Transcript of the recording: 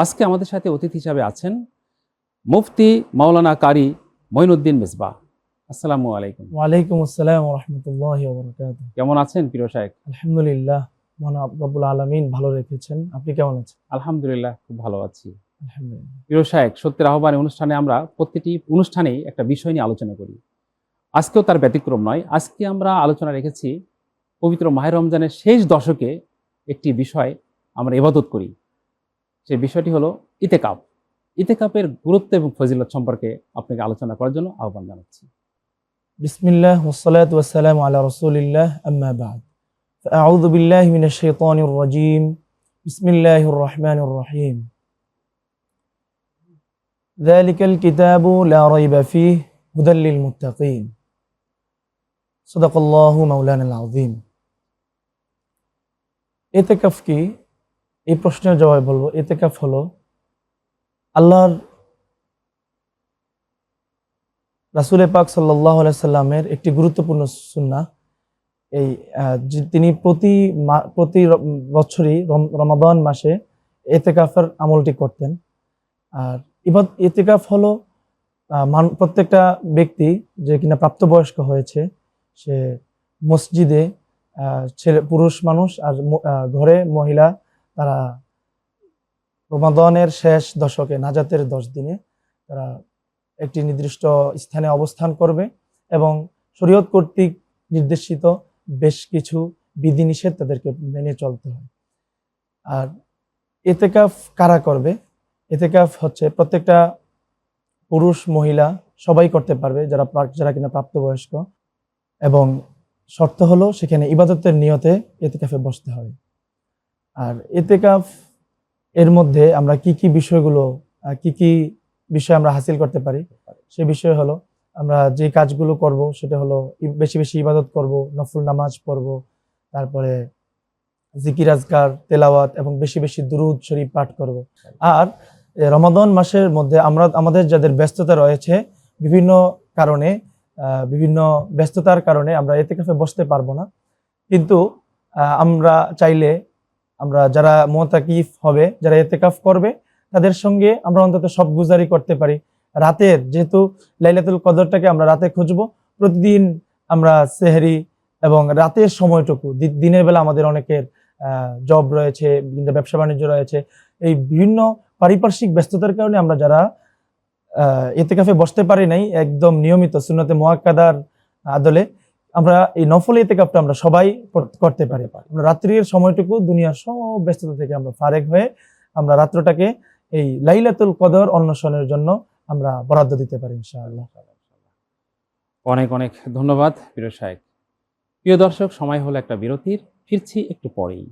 আজকে আমাদের সাথে অতিথি হিসাবে আছেন মুফতি মাওলানা কারি মঈনুদ্দিন মিসবাহ। আসসালামু আলাইকুম। ওয়ালাইকুম আসসালাম ওয়া রাহমাতুল্লাহি ওয়া বারাকাতুহু। কেমন আছেন প্রিয় শায়েখ? আলহামদুলিল্লাহ, মহান রব্বুল আলামিন ভালো রেখেছেন। আপনি কেমন আছেন? আলহামদুলিল্লাহ, খুব ভালো আছি। আলহামদুলিল্লাহ। প্রিয় শায়েখ, সত্যের আহ্বানে অনুষ্ঠানে আমরা প্রতিটি অনুষ্ঠানেই একটা বিষয় নিয়ে আলোচনা করি। আজকেও তার ব্যতিক্রম নয়। আজকে আমরা আলোচনা রেখেছি পবিত্র মাহে রমজানের শেষ দশকে একটি বিষয় আমরা ইবাদত করি। সেই বিষয়টি হলো ইতেকাফ। ইতেকাফের গুরুত্ব এবং ফজিলত সম্পর্কে আপনাকে আলোচনা করার জন্য আহ্বান জানাচ্ছি। বিসমিল্লাহ ওয়াসসালাতু ওয়াসসালামু আলা রাসূলিল্লাহ, আম্মা বা'দ। আউযু বিল্লাহি মিনাশ শাইতানির রাজীম। বিসমিল্লাহির রাহমানির রহিম। যালিকাল কিতাবু লা রাইবা ফীহি হুদাল লিল মুত্তাকিন। সাদাকাল্লাহু মাওলানাল আযীম। ইতিকাফ কি? এই প্রশ্নের জবাবে বলবো, ইতিকাফ হলো আল্লাহর রাসূল পাক সাল্লাল্লাহু আলাইহি সাল্লামের একটি গুরুত্বপূর্ণ সুন্নাহ। এই তিনি প্রতি বছরই রমাদান মাসে ইতিকাফের আমলটি করতেন। আর ইতিকাফ হলো প্রত্যেকটা ব্যক্তি যে কিনা প্রাপ্তবয়স্ক হয়েছে, সে মসজিদে পুরুষ মানুষ আর ঘরে মহিলা, তারা রমাদানের শেষ দশকে, নাজাতের 10 দিনে তারা একটি নির্দিষ্ট স্থানে অবস্থান করবে এবং শরীয়ত কর্তৃক নির্দেশিত বেশ কিছু বিধিনিষেধ তাদেরকে মেনে চলতে হয়। আর ইতিকাফ কারা করবে? ইতিকাফ হচ্ছে প্রত্যেকটা পুরুষ মহিলা সবাই করতে পারবে, যারা কিনা প্রাপ্তবয়স্ক, এবং শর্ত হলো সেখানে ইবাদতের নিয়তে ইতিকাফে বসতে হবে। আর ইতিকাফ এর মধ্যে আমরা কি কি বিষয় আমরা হাসিল করতে পারি, সে বিষয় হলো আমরা যে কাজগুলো করব সেটা হলো বেশি বেশি ইবাদত করব, নফল নামাজ পড়ব, তারপরে জিকির আজকার, তেলাওয়াত এবং বেশি বেশি দুরূদ শরীফ পাঠ করব। আর রমাদান মাসের মধ্যে আমাদের যাদের ব্যস্ততা রয়েছে, বিভিন্ন ব্যস্ততার কারণে আমরা ইতিকাফে বসতে পারবো না, কিন্তু আমরা চাইলে যারা মুতাকিফ হবে, যারা ইতিকাফ করবে, তাদের সঙ্গে আমরা অন্তত সব গুজারি করতে পারি। রাতের, যেহেতু লাইলাতুল কদরটাকে আমরা রাতে খুঁজবো, প্রতিদিন আমরা সেহরি এবং রাতের সময়টুকু, দিনের বেলা আমাদের অনেকের জব রয়েছে, ব্যবসা বাণিজ্য রয়েছে, এই বিভিন্ন পারিপার্শ্বিক ব্যস্ততার কারণে আমরা যারা ইতিকাফে বসতে পারি নাই একদম নিয়মিত সুন্নতে মুআক্কাদার আদলে, আমরা এই নফল ইতিকাফটা আমরা সবাই করতে পারি। আমরা রাত্রির সময়টুকু দুনিয়ার সব ব্যস্ততা থেকে আমরা ফারেক হয়ে আমরা রাত্রটাকে এই লাইলাতুল কদর অন্বেষণের জন্য আমরা বরাদ্দ দিতে পারি ইনশাআল্লাহ। অনেক অনেক ধন্যবাদ প্রিয় শায়েখ। প্রিয় দর্শক, সময় হলো একটা বিরতির। ফিরছি একটু পরেই।